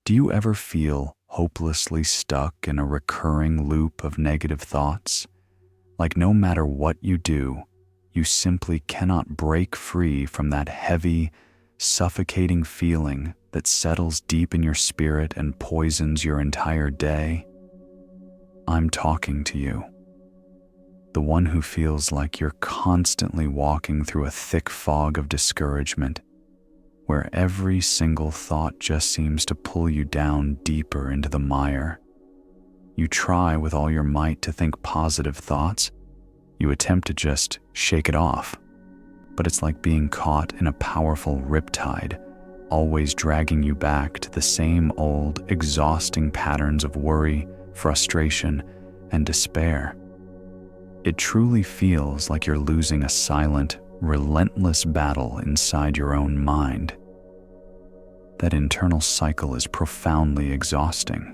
Do you ever feel hopelessly stuck in a recurring loop of negative thoughts? Like no matter what you do, you simply cannot break free from that heavy, suffocating feeling that settles deep in your spirit and poisons your entire day? I'm talking to you, the one who feels like you're constantly walking through a thick fog of discouragement, where every single thought just seems to pull you down deeper into the mire. You try with all your might to think positive thoughts. You attempt to just shake it off, but it's like being caught in a powerful riptide, always dragging you back to the same old, exhausting patterns of worry, frustration, and despair. It truly feels like you're losing a silent, relentless battle inside your own mind. That internal cycle is profoundly exhausting.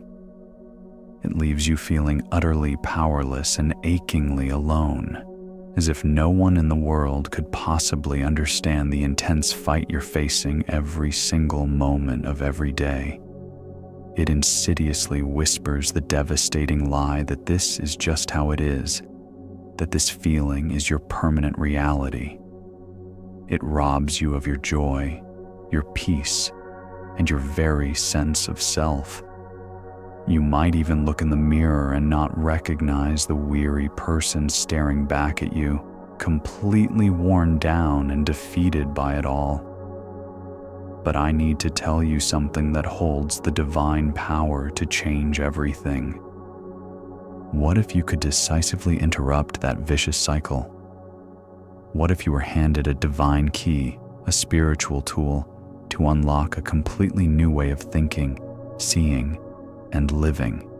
It leaves you feeling utterly powerless and achingly alone, as if no one in the world could possibly understand the intense fight you're facing every single moment of every day. It insidiously whispers the devastating lie that this is just how it is, that this feeling is your permanent reality. It robs you of your joy, your peace, and your very sense of self. You might even look in the mirror and not recognize the weary person staring back at you, completely worn down and defeated by it all. But I need to tell you something that holds the divine power to change everything. What if you could decisively interrupt that vicious cycle? What if you were handed a divine key, a spiritual tool, to unlock a completely new way of thinking, seeing, and living?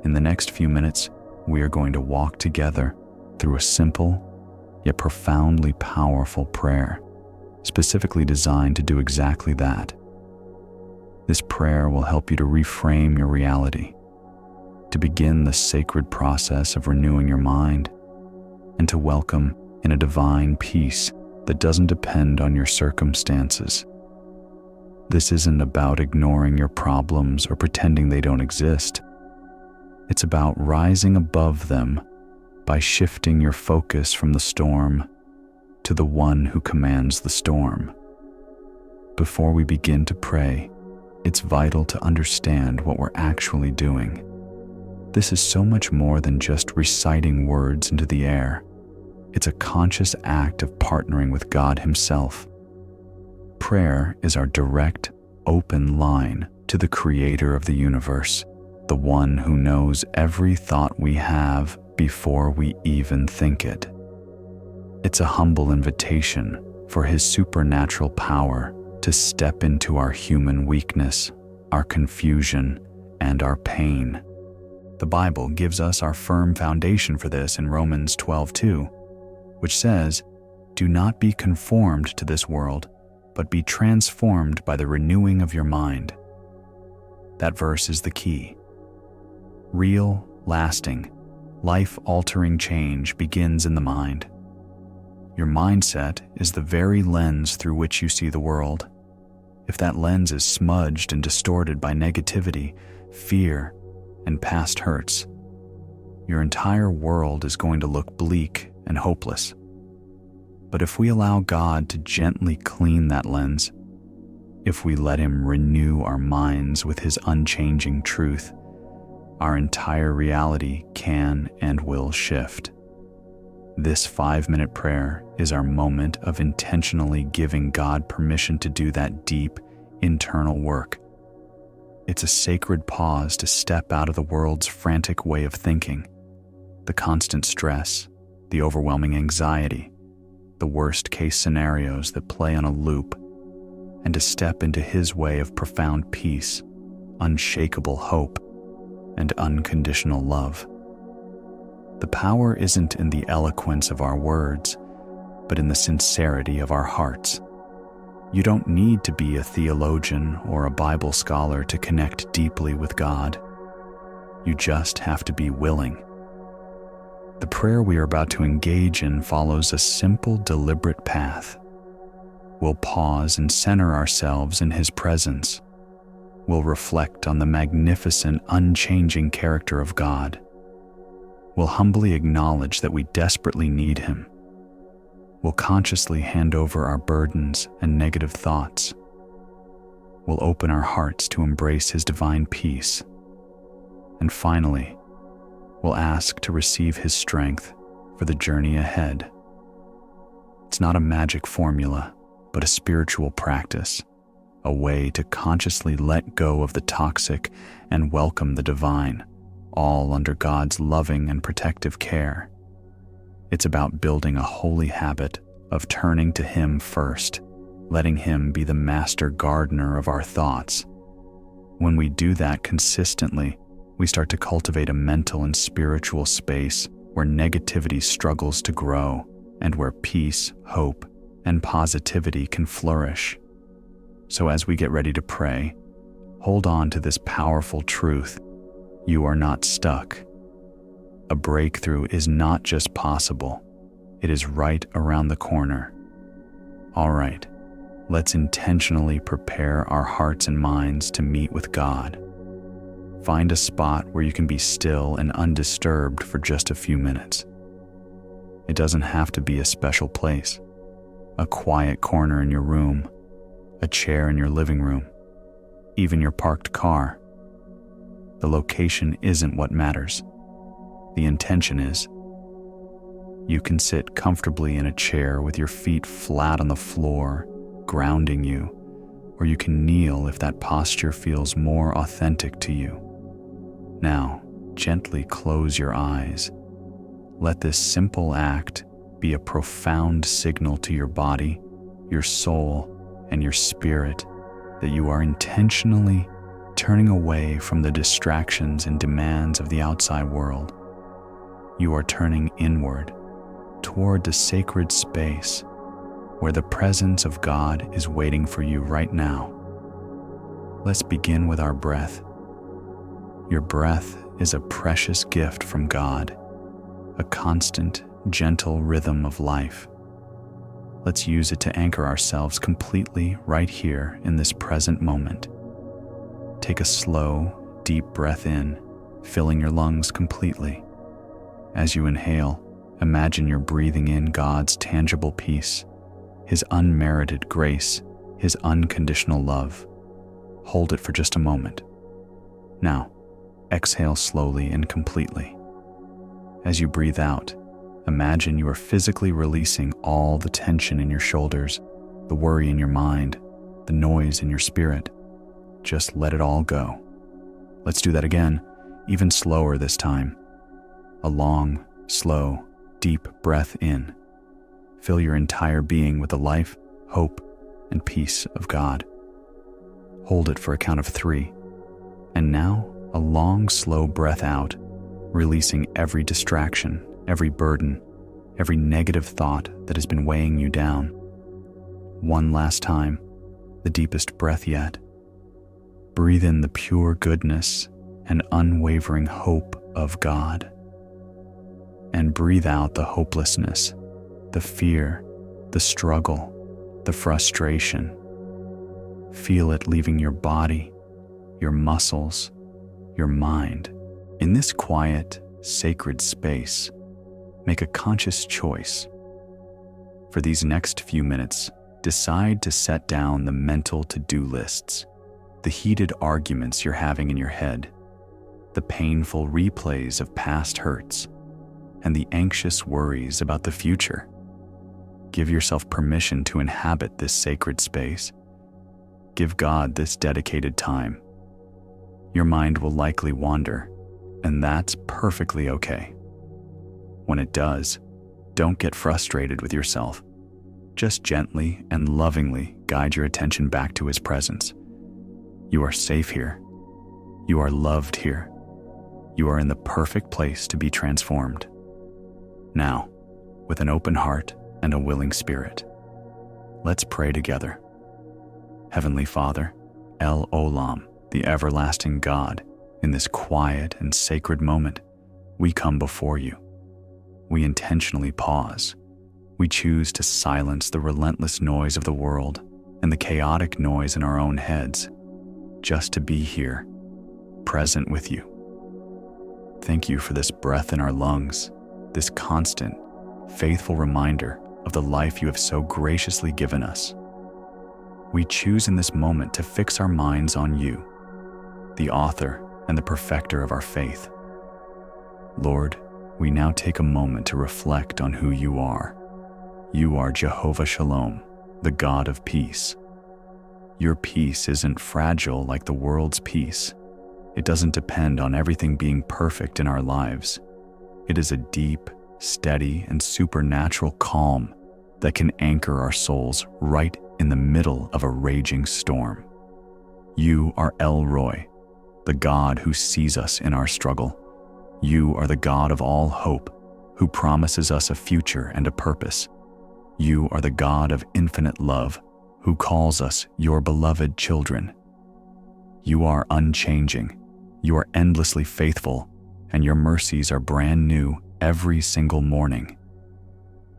In the next few minutes, we are going to walk together through a simple, yet profoundly powerful prayer, specifically designed to do exactly that. This prayer will help you to reframe your reality, to begin the sacred process of renewing your mind, and to welcome in a divine peace that doesn't depend on your circumstances. This isn't about ignoring your problems or pretending they don't exist. It's about rising above them by shifting your focus from the storm to the one who commands the storm. Before we begin to pray, it's vital to understand what we're actually doing. This is so much more than just reciting words into the air. It's a conscious act of partnering with God Himself. Prayer is our direct, open line to the Creator of the universe, the one who knows every thought we have before we even think it. It's a humble invitation for His supernatural power to step into our human weakness, our confusion, and our pain. The Bible gives us our firm foundation for this in Romans 12:2, which says, "Do not be conformed to this world, but be transformed by the renewing of your mind." That verse is the key. Real, lasting, life-altering change begins in the mind. Your mindset is the very lens through which you see the world. If that lens is smudged and distorted by negativity, fear, and past hurts, your entire world is going to look bleak and hopeless. But if we allow God to gently clean that lens, if we let Him renew our minds with His unchanging truth, our entire reality can and will shift. This 5-minute prayer is our moment of intentionally giving God permission to do that deep, internal work. It's a sacred pause to step out of the world's frantic way of thinking, the constant stress, the overwhelming anxiety, the worst-case scenarios that play on a loop, and to step into His way of profound peace, unshakable hope, and unconditional love. The power isn't in the eloquence of our words, but in the sincerity of our hearts. You don't need to be a theologian or a Bible scholar to connect deeply with God. You just have to be willing. The prayer we are about to engage in follows a simple, deliberate path. We'll pause and center ourselves in His presence. We'll reflect on the magnificent, unchanging character of God. We'll humbly acknowledge that we desperately need Him. We'll consciously hand over our burdens and negative thoughts. We'll open our hearts to embrace His divine peace. And finally, we'll ask to receive His strength for the journey ahead. It's not a magic formula, but a spiritual practice, a way to consciously let go of the toxic and welcome the divine, all under God's loving and protective care. It's about building a holy habit of turning to Him first, letting Him be the master gardener of our thoughts. When we do that consistently, we start to cultivate a mental and spiritual space where negativity struggles to grow and where peace, hope, and positivity can flourish. So as we get ready to pray, hold on to this powerful truth: you are not stuck. A breakthrough is not just possible, it is right around the corner. All right, let's intentionally prepare our hearts and minds to meet with God. Find a spot where you can be still and undisturbed for just a few minutes. It doesn't have to be a special place. A quiet corner in your room, a chair in your living room, even your parked car. The location isn't what matters. The intention is. You can sit comfortably in a chair with your feet flat on the floor, grounding you, or you can kneel if that posture feels more authentic to you. Now, gently close your eyes. Let this simple act be a profound signal to your body, your soul, and your spirit that you are intentionally turning away from the distractions and demands of the outside world. You are turning inward, toward the sacred space where the presence of God is waiting for you right now. Let's begin with our breath. Your breath is a precious gift from God, a constant, gentle rhythm of life. Let's use it to anchor ourselves completely right here in this present moment. Take a slow, deep breath in, filling your lungs completely. As you inhale, imagine you're breathing in God's tangible peace, His unmerited grace, His unconditional love. Hold it for just a moment. Now, exhale slowly and completely. As you breathe out, imagine you are physically releasing all the tension in your shoulders, the worry in your mind, the noise in your spirit. Just let it all go. Let's do that again, even slower this time. A long, slow, deep breath in. Fill your entire being with the life, hope, and peace of God. Hold it for a count of 3. And now, a long, slow breath out, releasing every distraction, every burden, every negative thought that has been weighing you down. One last time, the deepest breath yet. Breathe in the pure goodness and unwavering hope of God. And breathe out the hopelessness, the fear, the struggle, the frustration. Feel it leaving your body, your muscles, your mind. In this quiet, sacred space, make a conscious choice. For these next few minutes, decide to set down the mental to-do lists, the heated arguments you're having in your head, the painful replays of past hurts, and the anxious worries about the future. Give yourself permission to inhabit this sacred space. Give God this dedicated time. Your mind will likely wander, and that's perfectly okay. When it does, don't get frustrated with yourself. Just gently and lovingly guide your attention back to His presence. You are safe here. You are loved here. You are in the perfect place to be transformed. Now, with an open heart and a willing spirit, let's pray together. Heavenly Father, El Olam, the everlasting God, in this quiet and sacred moment, we come before you. We intentionally pause. We choose to silence the relentless noise of the world and the chaotic noise in our own heads. just to be here, present with you. Thank you for this breath in our lungs, this constant, faithful reminder of the life you have so graciously given us. We choose in this moment to fix our minds on you, the author and the perfecter of our faith. Lord, we now take a moment to reflect on who you are. You are Jehovah Shalom, the God of peace. Your peace isn't fragile like the world's peace. It doesn't depend on everything being perfect in our lives. It is a deep, steady, and supernatural calm that can anchor our souls right in the middle of a raging storm. You are El Roy, the God who sees us in our struggle. You are the God of all hope, who promises us a future and a purpose. You are the God of infinite love, who calls us your beloved children. You are unchanging, you are endlessly faithful, and your mercies are brand new every single morning.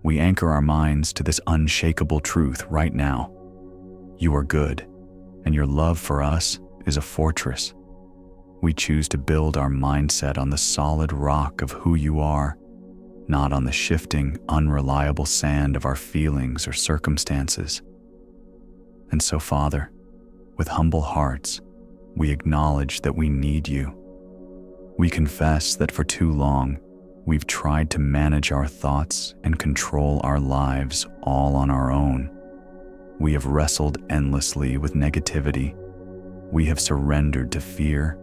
We anchor our minds to this unshakable truth right now. You are good, and your love for us is a fortress. We choose to build our mindset on the solid rock of who you are, not on the shifting, unreliable sand of our feelings or circumstances. And so, Father, with humble hearts, we acknowledge that we need you. We confess that for too long, we've tried to manage our thoughts and control our lives all on our own. We have wrestled endlessly with negativity. We have surrendered to fear,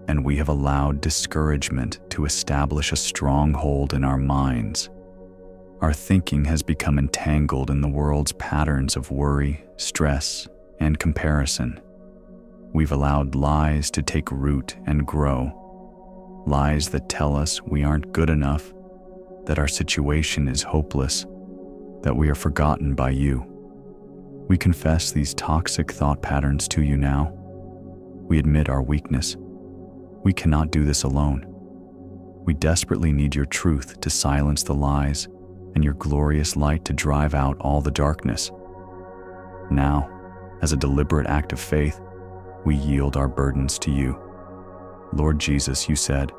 and we have allowed discouragement to establish a stronghold in our minds. Our thinking has become entangled in the world's patterns of worry, stress, and comparison. We've allowed lies to take root and grow. Lies that tell us we aren't good enough, that our situation is hopeless, that we are forgotten by you. We confess these toxic thought patterns to you now. We admit our weakness. We cannot do this alone. We desperately need your truth to silence the lies and your glorious light to drive out all the darkness. Now, as a deliberate act of faith, we yield our burdens to you. Lord Jesus, you said,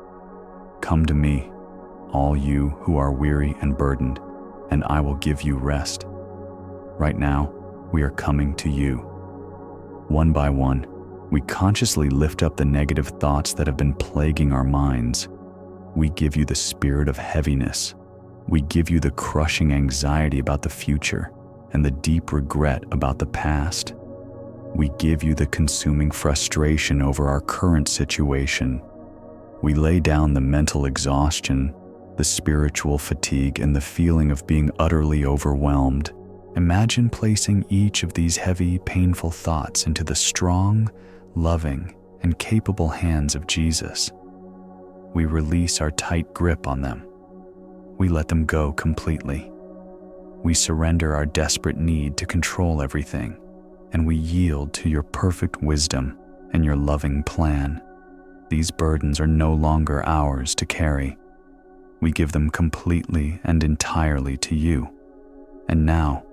"Come to me, all you who are weary and burdened, and I will give you rest." Right now, we are coming to you. One by one, we consciously lift up the negative thoughts that have been plaguing our minds. We give you the spirit of heaviness. We give you the crushing anxiety about the future and the deep regret about the past. We give you the consuming frustration over our current situation. We lay down the mental exhaustion, the spiritual fatigue, and the feeling of being utterly overwhelmed. Imagine placing each of these heavy, painful thoughts into the strong, loving, and capable hands of Jesus. We release our tight grip on them. We let them go completely. We surrender our desperate need to control everything, and we yield to your perfect wisdom and your loving plan. These burdens are no longer ours to carry. We give them completely and entirely to you. And now,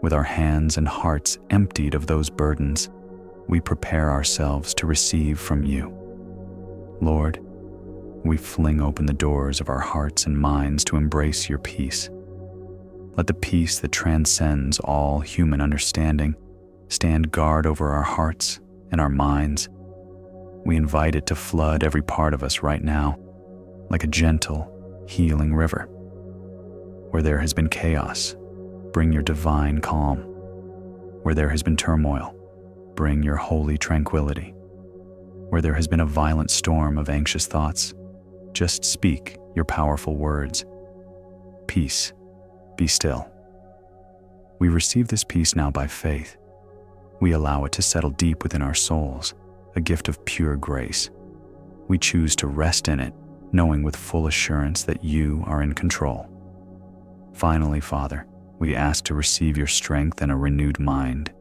with our hands and hearts emptied of those burdens, we prepare ourselves to receive from you. Lord, we fling open the doors of our hearts and minds to embrace your peace. Let the peace that transcends all human understanding stand guard over our hearts and our minds. We invite it to flood every part of us right now, like a gentle, healing river. Where there has been chaos, bring your divine calm. Where there has been turmoil, bring your holy tranquility. Where there has been a violent storm of anxious thoughts, just speak your powerful words. Peace, be still. We receive this peace now by faith. We allow it to settle deep within our souls, a gift of pure grace. We choose to rest in it, knowing with full assurance that you are in control. Finally, Father, we ask to receive your strength and a renewed mind.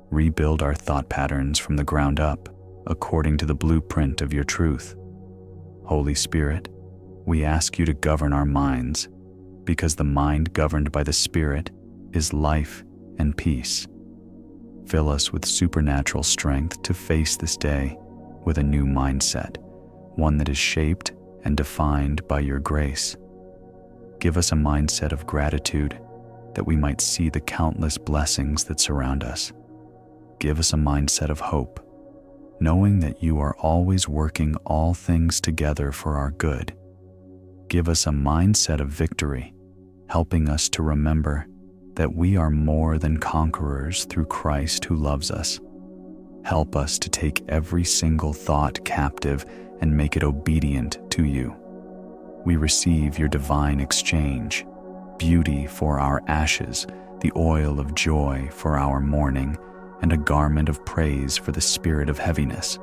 Rebuild our thought patterns from the ground up, according to the blueprint of your truth. Holy Spirit, we ask you to govern our minds, because the mind governed by the Spirit is life and peace. Fill us with supernatural strength to face this day with a new mindset, one that is shaped and defined by your grace. Give us a mindset of gratitude that we might see the countless blessings that surround us. Give us a mindset of hope, knowing that you are always working all things together for our good. Give us a mindset of victory, helping us to remember that we are more than conquerors through Christ who loves us. Help us to take every single thought captive and make it obedient to you. We receive your divine exchange, beauty for our ashes, the oil of joy for our mourning, and a garment of praise for the spirit of heaviness.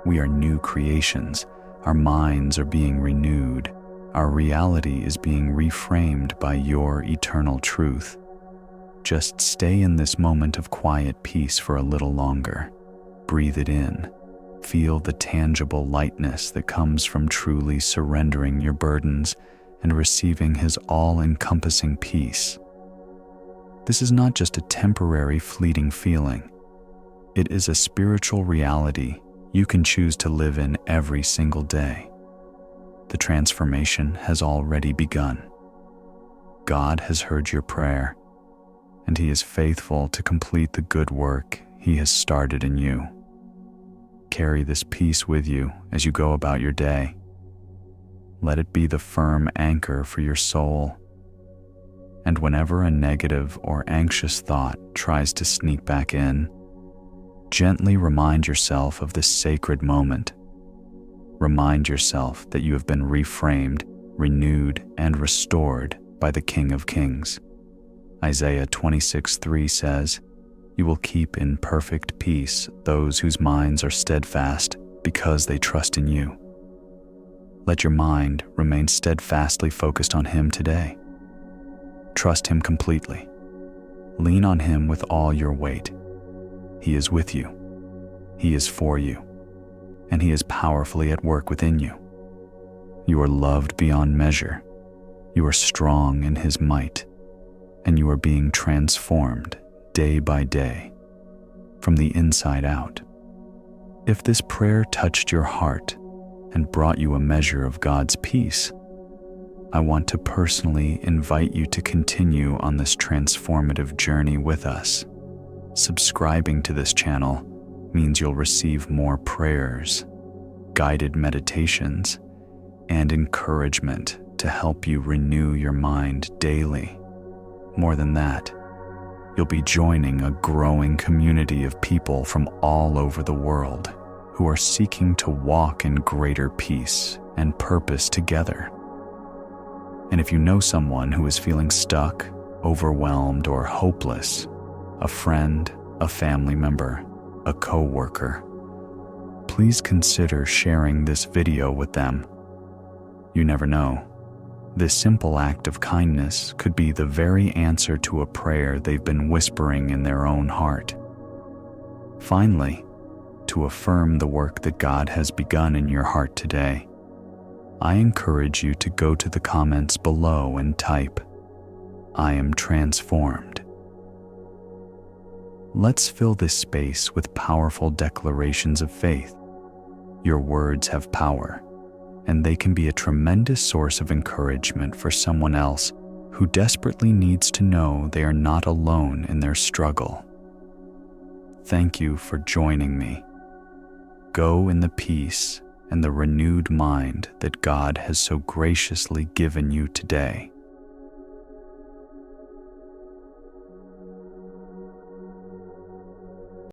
We are new creations. Our minds are being renewed. Our reality is being reframed by your eternal truth. Just stay in this moment of quiet peace for a little longer. Breathe it in. Feel the tangible lightness that comes from truly surrendering your burdens and receiving His all-encompassing peace. This is not just a temporary, fleeting feeling. It is a spiritual reality you can choose to live in every single day. The transformation has already begun. God has heard your prayer, and He is faithful to complete the good work He has started in you. Carry this peace with you as you go about your day. Let it be the firm anchor for your soul. And whenever a negative or anxious thought tries to sneak back in, gently remind yourself of this sacred moment. Remind yourself that you have been reframed, renewed, and restored by the King of Kings. Isaiah 26:3 says, "You will keep in perfect peace those whose minds are steadfast because they trust in you." Let your mind remain steadfastly focused on Him today. Trust Him completely. Lean on Him with all your weight. He is with you. He is for you. And He is powerfully at work within you. You are loved beyond measure. You are strong in His might. And you are being transformed day by day, from the inside out. If this prayer touched your heart and brought you a measure of God's peace, I want to personally invite you to continue on this transformative journey with us. Subscribing to this channel means you'll receive more prayers, guided meditations, and encouragement to help you renew your mind daily. More than that, you'll be joining a growing community of people from all over the world who are seeking to walk in greater peace and purpose together. And if you know someone who is feeling stuck, overwhelmed, or hopeless, a friend, a family member, a co-worker, please consider sharing this video with them. You never know. This simple act of kindness could be the very answer to a prayer they've been whispering in their own heart. Finally, to affirm the work that God has begun in your heart today, I encourage you to go to the comments below and type, "I am transformed." Let's fill this space with powerful declarations of faith. Your words have power, and they can be a tremendous source of encouragement for someone else who desperately needs to know they are not alone in their struggle. Thank you for joining me. Go in the peace and the renewed mind that God has so graciously given you today.